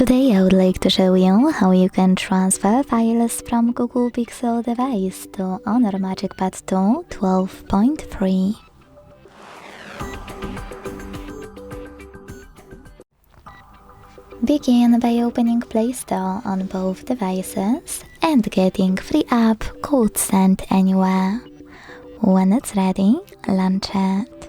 Today I would like to show you how you can transfer files from Google Pixel device to HONOR MagicPad 2 12.3. Begin by opening Play Store on both devices and getting free app called Send Anywhere. When it's ready, launch it.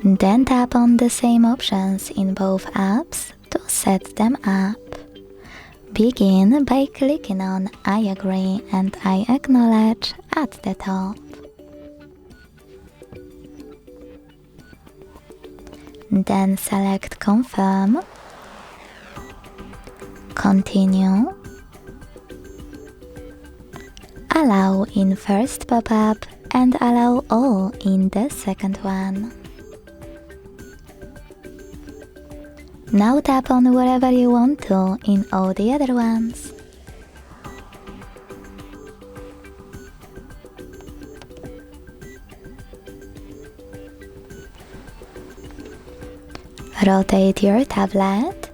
Then tap on the same options in both apps to set them up. Begin by clicking on I agree and I acknowledge at the top. Then select Confirm, Continue, Allow in first pop-up and Allow all in the second one. Now tap on wherever you want to in all the other ones. Rotate your tablet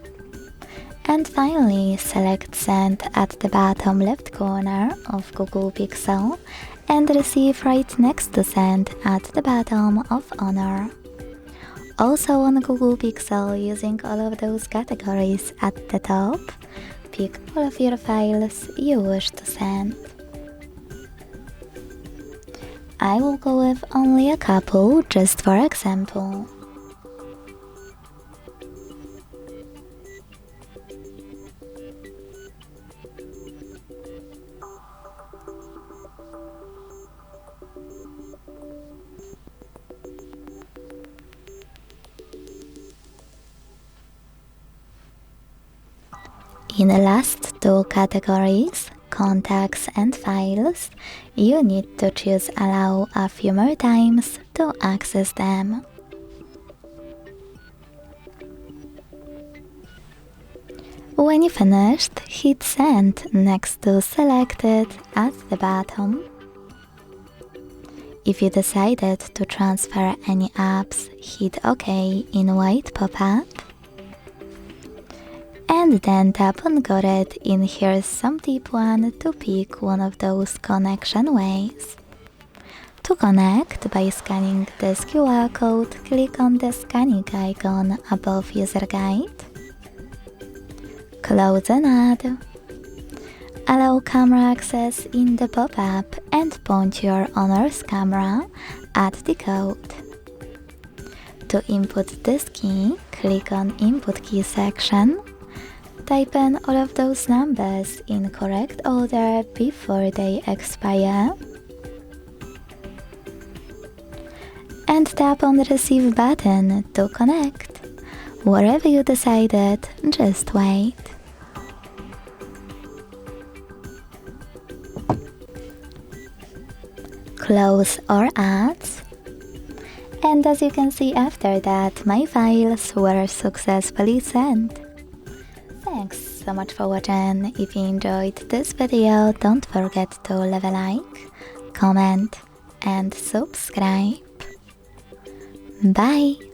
and finally select Send at the bottom left corner of Google Pixel and Receive right next to Send at the bottom of HONOR. Also on Google Pixel, using all of those categories at the top, pick all of your files you wish to send. I will go with only a couple just for example. In the last two categories, contacts and files, you need to choose Allow a few more times to access them. When you finished, hit Send next to Selected at the bottom. If you decided to transfer any apps, hit OK in white pop-up. And then tap on Got It in Here's Some Tip 1 to pick one of those connection ways. To connect by scanning this QR code, click on the scanning icon above User Guide. Close and add. Allow camera access in the pop-up and point your HONOR's camera at the code. To input this key, click on Input Key section. Type in all of those numbers in correct order before they expire. And tap on the Receive button to connect. Wherever you decided, just wait. Close or add. And as you can see after that, my files were successfully sent. Thanks so much for watching. If you enjoyed this video, don't forget to leave a like, comment and subscribe. Bye!